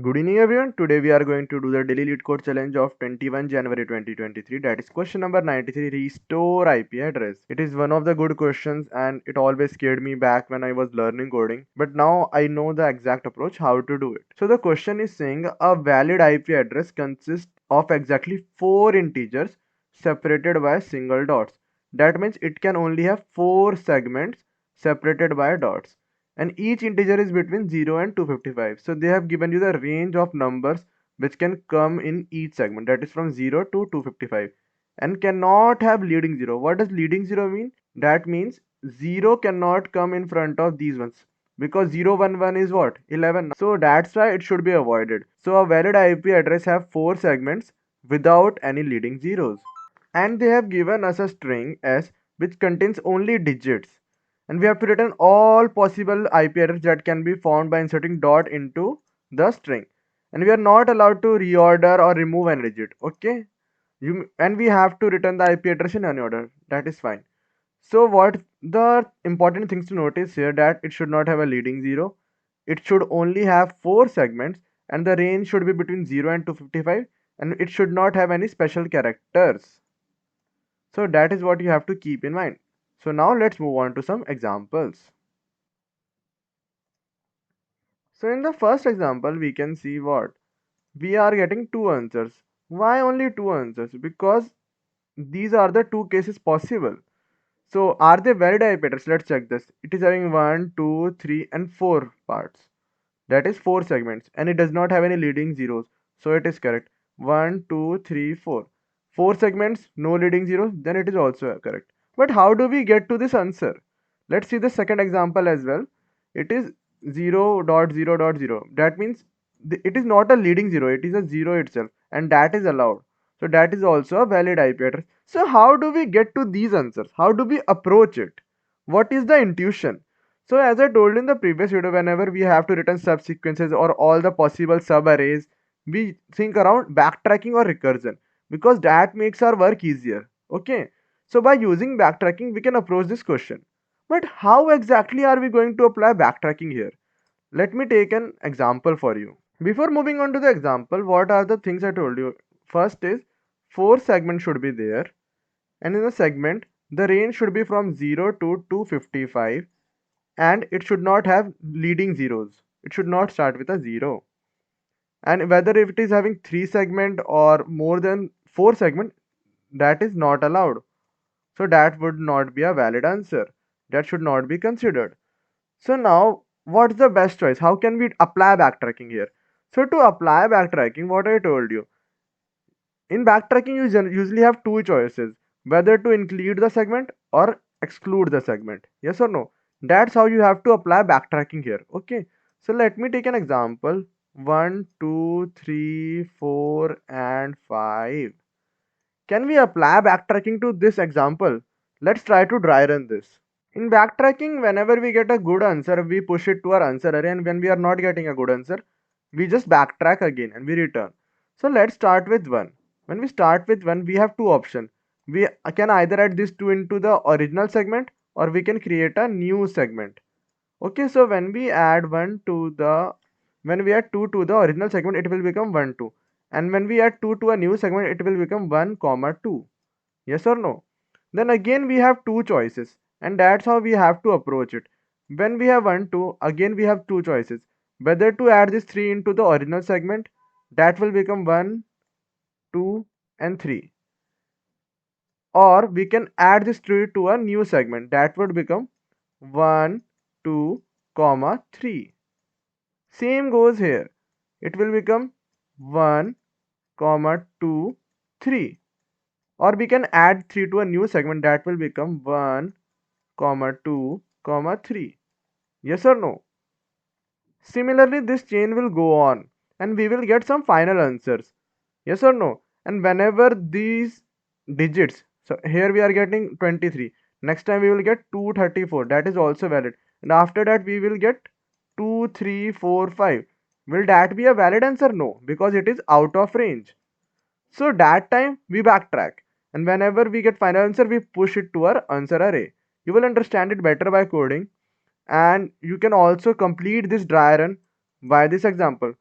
Good evening everyone. Today we are going to do the daily Leetcode challenge of 21 January 2023. That is question number 93, restore IP address. It is one of the good questions and it always scared me back when I was learning coding. But now I know the exact approach how to do it. So the question is saying a valid IP address consists of exactly 4 integers separated by single dots. That means it can only have 4 segments separated by dots, and each integer is between 0 and 255. So they have given you the range of numbers which can come in each segment, that is from 0 to 255, and cannot have leading 0. What does leading 0 mean? That means 0 cannot come in front of these ones, because 011 is what, 11, so that's why it should be avoided. So a valid IP address have 4 segments without any leading zeros, and they have given us a string s which contains only digits, and we have to return all possible IP errors that can be found by inserting dot into the string, and we are not allowed to reorder or remove any digit. Okay, and we have to return the IP address in any order. That is fine. So what the important things to notice here, that it should not have a leading 0, it should only have 4 segments, and the range should be between 0 and 255, and it should not have any special characters. So that is what you have to keep in mind. So now let's move on to some examples. So in the first example, we can see what? We are getting two answers. Why only two answers? Because these are the two cases possible. So are they valid iterators? Let's check this. It is having 1, 2, 3 and 4 parts. That is 4 segments, and it does not have any leading zeros. So it is correct. 1, 2, 3, 4. 4 segments, no leading zeros, then it is also correct. But how do we get to this answer? Let's see the second example as well. It is 0.0.0. That means it is not a leading 0, it is a 0 itself, and that is allowed. So that is also a valid IP address. So how do we get to these answers? How do we approach it? What is the intuition? So as I told in the previous video, whenever we have to return subsequences or all the possible subarrays, we think around backtracking or recursion, because that makes our work easier. Okay. So by using backtracking, we can approach this question. But how exactly are we going to apply backtracking here? Let me take an example for you. Before moving on to the example, what are the things I told you? First is 4 segments should be there, and in the segment, the range should be from 0 to 255, and it should not have leading zeros. It should not start with a 0. And whether if it is having 3 segment or more than 4 segment, that is not allowed. So that would not be a valid answer. That should not be considered. So now, what's the best choice? How can we apply backtracking here? So to apply backtracking, what I told you, in backtracking you usually have two choices, whether to include the segment or exclude the segment. Yes or no? That's how you have to apply backtracking here. Okay. So let me take an example. 1, 2, 3, 4 and 5. Can we apply backtracking to this example? Let's try to dry run this. In backtracking, whenever we get a good answer, we push it to our answer array, and when we are not getting a good answer, we just backtrack again and we return. So let's start with 1. When we start with 1, we have two options. We can either add this 2 into the original segment, or we can create a new segment. Okay, so when we add 2 to the original segment, it will become 1 2, and when we add 2 to a new segment, it will become 1 comma 2. Yes or no? Then again we have two choices, and that's how we have to approach it. When we have 1 2, again we have two choices, whether to add this 3 into the original segment, that will become 1 2 and 3, or we can add this 3 to a new segment, that would become 1 2 comma 3. Same goes here, it will become 1 comma 2 3, or we can add 3 to a new segment, that will become 1 comma 2 comma 3. Yes or no? Similarly, this chain will go on, and we will get some final answers. Yes or no? And whenever these digits, so here we are getting 23, next time we will get 234, that is also valid, and after that we will get 2 3 4 5. Will that be a valid answer? No, because it is out of range. So that time we backtrack, and whenever we get final answer, we push it to our answer array. You will understand it better by coding, and you can also complete this dry run by this example.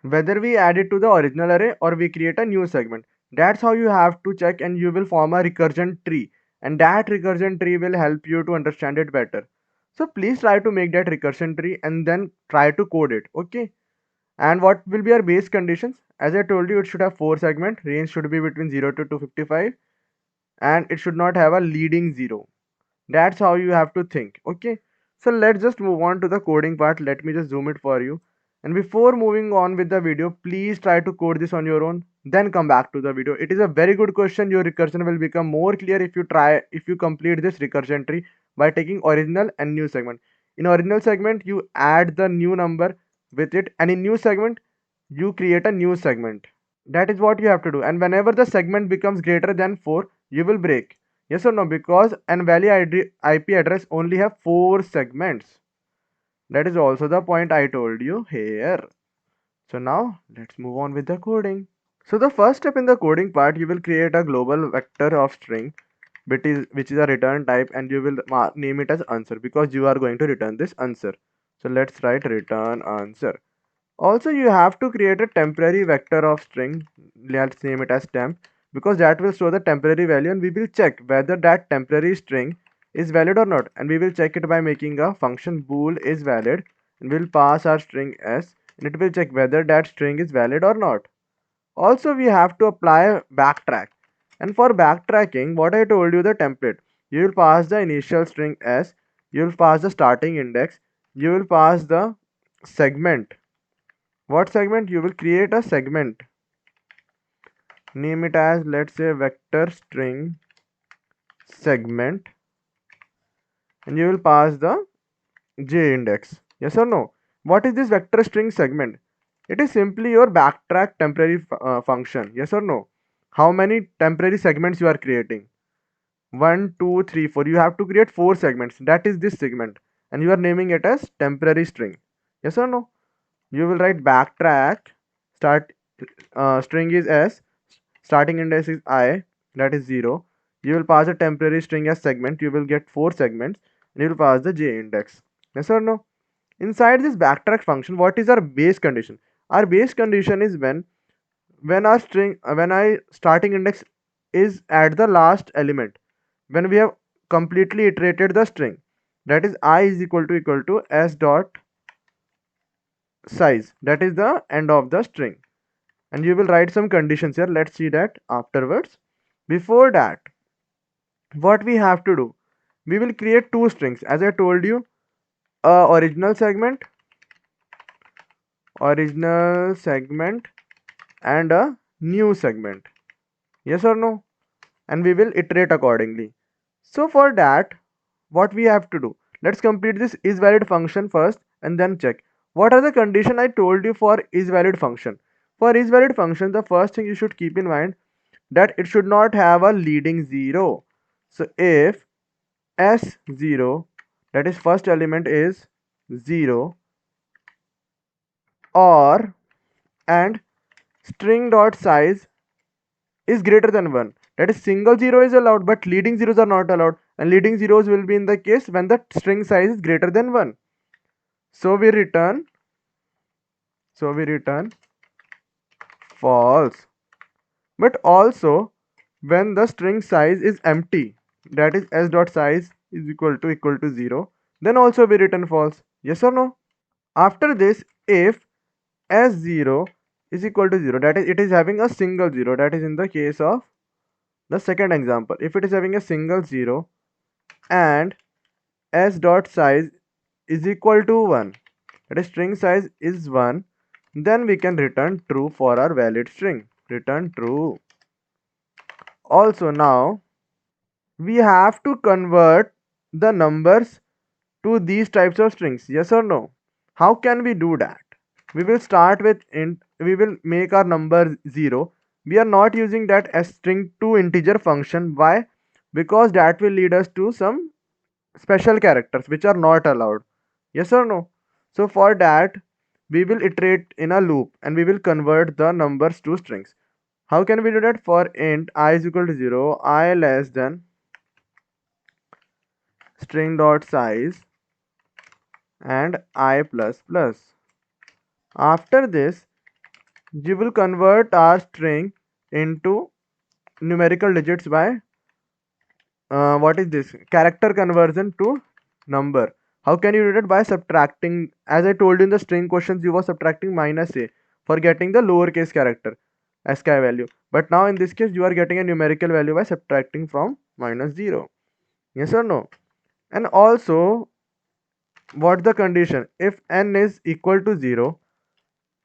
whether we add it to the original array or we create a new segment. That's how you have to check, and you will form a recursion tree, and that recursion tree will help you to understand it better. So please try to make that recursion tree and then try to code it. Okay. And what will be our base conditions? As I told you, it should have 4 segments, range should be between 0 to 255, and it should not have a leading 0. That's how you have to think. Okay. So let's just move on to the coding part. Let me just zoom it for you. And before moving on with the video, please try to code this on your own, then come back to the video. It is a very good question. Your recursion will become more clear if you complete this recursion tree by taking original and new segment. In original segment, you add the new number with it, and in new segment, you create a new segment. That is what you have to do. And whenever the segment becomes greater than 4, you will break. Yes or no? Because an value IP address only have 4 segments. That is also the point I told you here. So now let's move on with the coding. So the first step in the coding part, you will create a global vector of string which is a return type, and you will name it as answer because you are going to return this answer. So let's write return answer. Also, you have to create a temporary vector of string. Let's name it as temp, because that will store the temporary value, and we will check whether that temporary string is valid or not. And we will check it by making a function bool is valid, and we'll pass our string s, and it will check whether that string is valid or not. Also, we have to apply backtrack. And for backtracking, what I told you, the template, you will pass the initial string s, you will pass the starting index, you will pass the segment. What segment? You will create a segment, name it as, let's say, vector string segment, and you will pass the j index. Yes or no? What is this vector string segment? It is simply your backtrack temporary function. Yes or no? How many temporary segments you are creating? 1 2 3 4. You have to create 4 segments. That is this segment, and you are naming it as temporary string. Yes or no? You will write backtrack start string is s, starting index is I, that is 0. You will pass a temporary string as segment, you will get 4 segments, and you will pass the j index. Yes or no? Inside this backtrack function, what is our base condition? Our base condition is when our string when I starting index is at the last element, when we have completely iterated the string, that is I is equal to s dot size, that is the end of the string. And you will write some conditions here. Let's see that afterwards. Before that, what we have to do, we will create 2 strings. As I told you, a original segment and a new segment. Yes or no? And we will iterate accordingly. So for that, what we have to do, let's complete this is valid function first and then check what are the condition I told you for is valid function. For is valid function, the first thing you should keep in mind that it should not have a leading 0. So if s0, that is first element, is 0, or and string dot size is greater than 1, that is single 0 is allowed but leading zeros are not allowed, and leading zeros will be in the case when the string size is greater than 1. So we return false. But also when the string size is empty, that is s dot size is equal to 0, then also we return false. Yes or no? After this, if s0 is equal to 0, that is it is having a single 0, that is in the case of the second example, if it is having a single 0 and s dot size is equal to 1, that is string size is 1, then we can return true for our valid string. Return true. Also now we have to convert the numbers to these types of strings. Yes or no? How can we do that? We will start with int. We will make our number 0. We are not using that as string to integer function. Why? Because that will lead us to some special characters which are not allowed. Yes or no? So for that, we will iterate in a loop and we will convert the numbers to strings. How can we do that? For int I is equal to 0, I less than string dot size and I plus plus. After this, You will convert our string into numerical digits by what is this character conversion to number. How can you do that? By subtracting, as I told you in the string questions, you were subtracting minus a for getting the lowercase character ASCII value, but now in this case you are getting a numerical value by subtracting from minus 0. Yes or no? And also, what the condition? If n is equal to 0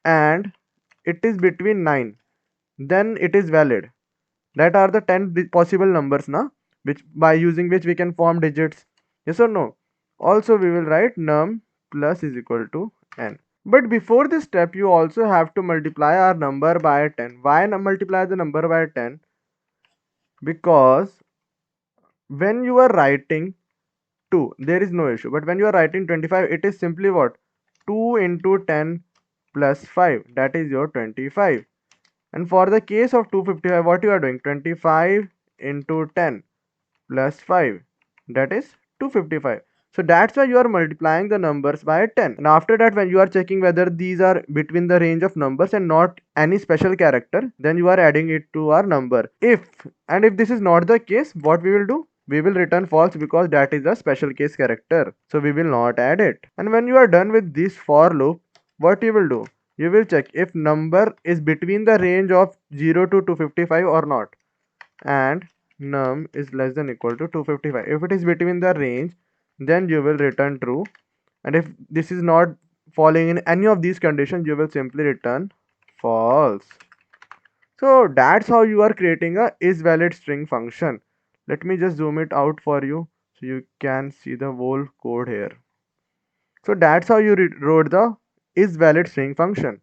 and it is between 9, then it is valid. That are the 10 possible numbers now, which by using which we can form digits. Yes or no? Also we will write num plus is equal to n. But before this step, you also have to multiply our number by 10. Why multiply the number by 10? Because when you are writing 2, there is no issue. But when you are writing 25, it is simply what? 2 into 10 plus 5. That is your 25. And for the case of 255, what you are doing? 25 into 10 plus 5, that is 255. So that's why you are multiplying the numbers by 10. And after that, when you are checking whether these are between the range of numbers and not any special character, then you are adding it to our number. If this is not the case, what we will do? We will return false because that is a special case character, so we will not add it. And when you are done with this for loop, what you will do? You will check if number is between the range of 0 to 255 or not, and num is less than equal to 255. If it is between the range, then you will return true, and if this is not falling in any of these conditions, you will simply return false. So that's how you are creating a is valid string function. Let me just zoom it out for you so you can see the whole code here. So that's how you wrote the is valid string function.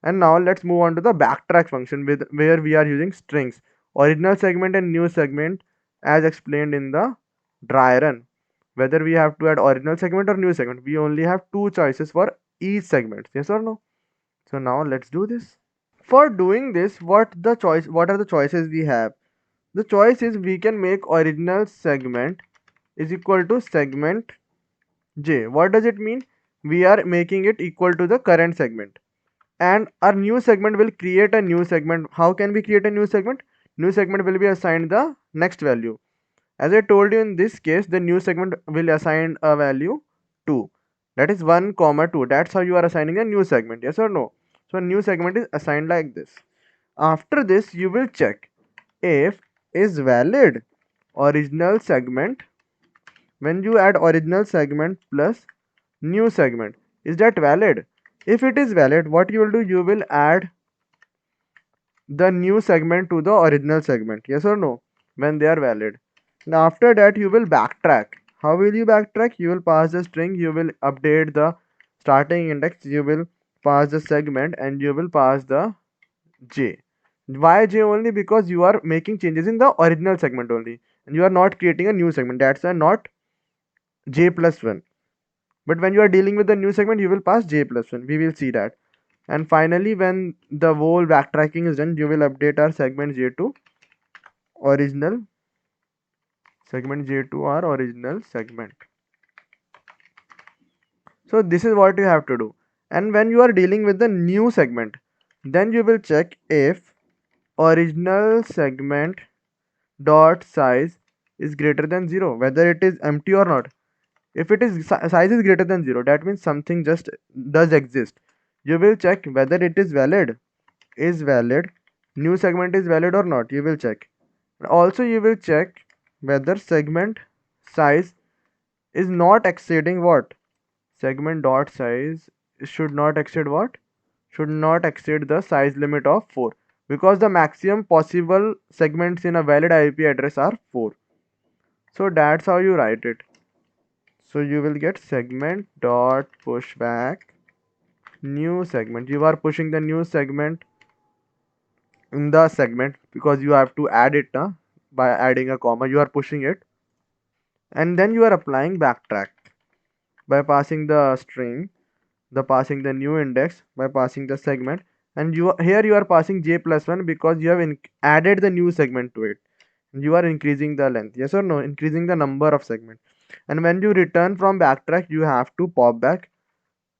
And now let's move on to the backtrack function where we are using strings, original segment and new segment, as explained in the dry run. Whether we have to add original segment or new segment, we only have two choices for each segment. Yes or no? So now let's do this. For doing this, what are the choices we have? The choice is we can make original segment is equal to segment j. What does it mean? We are making it equal to the current segment, and our new segment will create a new segment. How can we create a new segment? New segment will be assigned the next value. As I told you, in this case the new segment will assign a value 2, that is 1 comma 2. That's how you are assigning a new segment. Yes or no? So a new segment is assigned like this. After this, you will check if is valid original segment. When you add original segment plus new segment, is that valid? If it is valid, what you will do? You will add the new segment to the original segment. Yes or no? When they are valid. Now after that, you will backtrack. How will you backtrack? You will pass the string, you will update the starting index, you will pass the segment, and you will pass the j. Why j only? Because you are making changes in the original segment only, and you are not creating a new segment. That's why not j plus 1. But when you are dealing with the new segment, you will pass j plus 1. We will see that. And finally, when the whole backtracking is done, you will update our segment j to original segment j to our original segment. So this is what you have to do. And when you are dealing with the new segment, then you will check if original segment dot size is greater than 0, whether it is empty or not. If it is size is greater than 0, that means something just does exist. You will check whether it is valid. Is valid. New segment is valid or not. You will check. Also, you will check whether segment size is not exceeding what? Segment dot size should not exceed what? Should not exceed the size limit of 4, because the maximum possible segments in a valid IP address are 4. So that's how you write it. So you will get segment dot pushback new segment. You are pushing the new segment in the segment because you have to add it by adding a comma. You are pushing it, and then you are applying backtrack by passing the string, the passing the new index, by passing the segment, and here you are passing j plus 1 because you have added the new segment to it. You are increasing the length. Yes or no? Increasing the number of segments. And when you return from backtrack, you have to pop back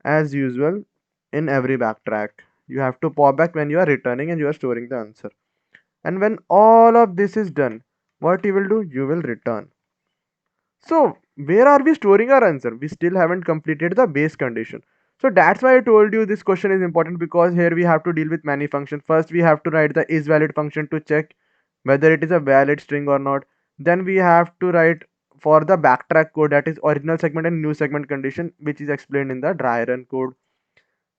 as usual in every backtrack. You have to pop back when you are returning and you are storing the answer. And when all of this is done, what you will do? You will return. So where are we storing our answer? We still haven't completed the base condition. So that's why I told you this question is important, because here we have to deal with many functions. First we have to write the isValid function to check whether it is a valid string or not. Then we have to write for the backtrack code, that is original segment and new segment condition, which is explained in the dry run code.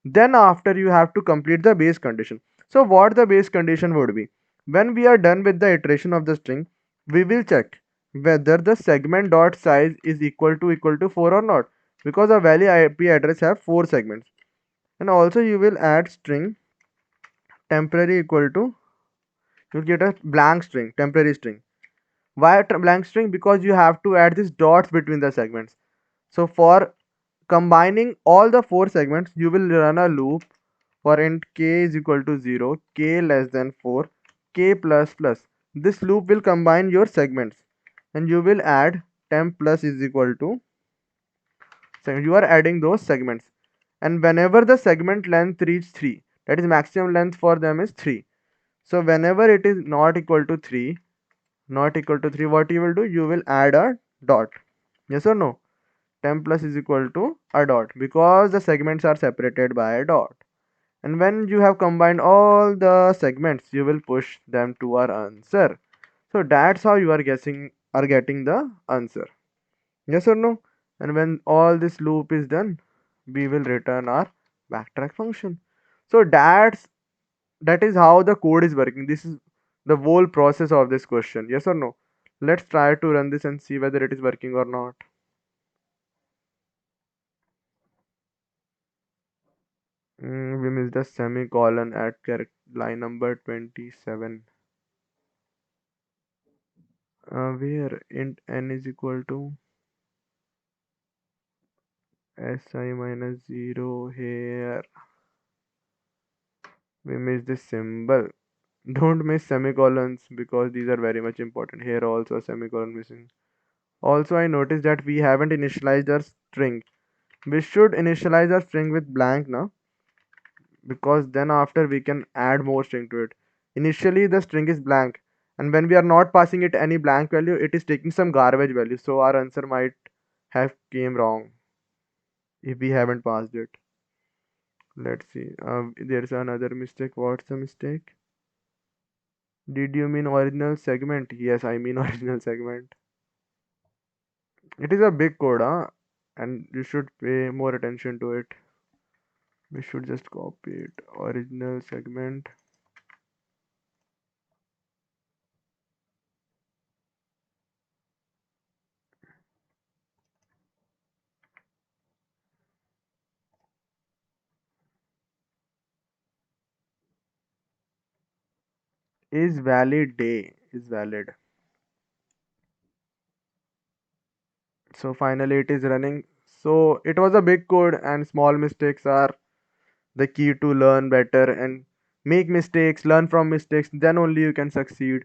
Then after you have to complete the base condition. So what the base condition would be? When we are done with the iteration of the string, we will check whether the segment dot size is equal to 4 or not, because a valid IP address have 4 segments. And also you will add string temporary equal to, you'll get a blank string, temporary string. Why blank string? Because you have to add these dots between the segments. So for combining all the 4 segments, you will run a loop for int k is equal to 0, k less than 4, k plus plus. This loop will combine your segments, and you will add temp plus is equal to, so you are adding those segments. And whenever the segment length reach 3, that is maximum length for them is 3. So whenever it is not equal to 3, what you will do? You will add a dot. Yes or no? Temp plus is equal to a dot, because the segments are separated by a dot. And when you have combined all the segments, you will push them to our answer. So that's how you are getting the answer. Yes or no? And when all this loop is done, we will return our backtrack function. So that is how the code is working. This is the whole process of this question. Yes or no? Let's try to run this and see whether it is working or not. We missed the semicolon at line number 27. Where int n is equal to si minus 0. Here we missed this symbol. Don't miss semicolons, because these are very much important. Here also a semicolon missing. Also I noticed that we haven't initialized our string. We should initialize our string with blank now, because then after we can add more string to it. Initially the string is blank, and when we are not passing it any blank value, it is taking some garbage value, so our answer might have came wrong if we haven't passed it. Let's see. There's another mistake. What's the mistake? Did you mean original segment? Yes, I mean original segment. It is a big code, and you should pay more attention to it. We should just copy it. Original segment is valid day is valid. So finally it is running. So it was a big code, and small mistakes are the key to learn better and make mistakes, learn from mistakes, then only you can succeed.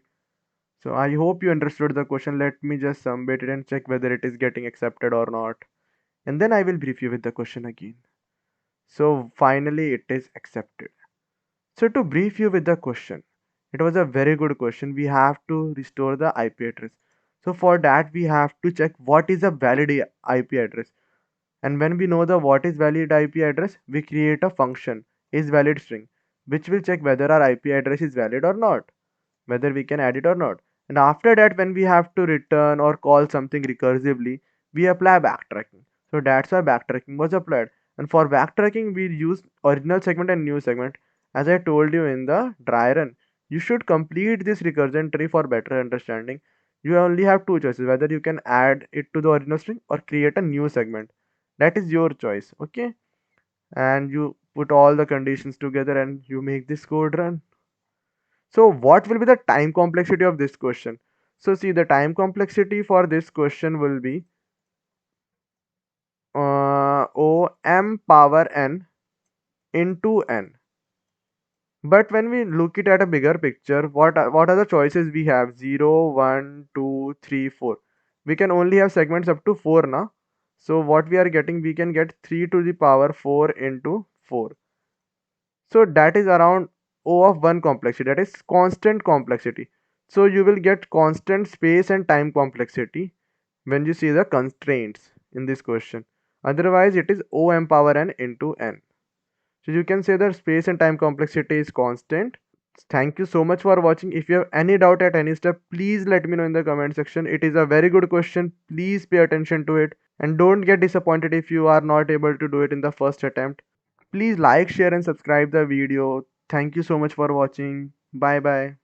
So I hope you understood the question. Let me just submit it and check whether it is getting accepted or not. And then I will brief you with the question again. So finally it is accepted. So to brief you with the question, it was a very good question. We have to restore the IP address. So for that we have to check what is a valid IP address. And when we know the what is valid IP address, we create a function is valid string, which will check whether our IP address is valid or not, whether we can add it or not. And after that, when we have to return or call something recursively, we apply backtracking. So that's why backtracking was applied. And for backtracking, we use original segment and new segment. As I told you in the dry run, you should complete this recursion tree for better understanding. You only have two choices, whether you can add it to the original string or create a new segment. That is your choice, okay? And you put all the conditions together and you make this code run. So what will be the time complexity of this question? So see, the time complexity for this question will be O m power n into n. But when we look it at a bigger picture, what are the choices we have? 0, 1, 2, 3, 4. We can only have segments up to 4 now. So what we are getting, we can get 3 to the power 4 into 4. So that is around O of 1 complexity, that is constant complexity. So you will get constant space and time complexity when you see the constraints in this question. Otherwise, it is O m power n into n. So you can say that space and time complexity is constant. Thank you so much for watching. If you have any doubt at any step, please let me know in the comment section. It is a very good question. Please pay attention to it and don't get disappointed if you are not able to do it in the first attempt. Please like, share and subscribe the video. Thank you so much for watching. Bye bye.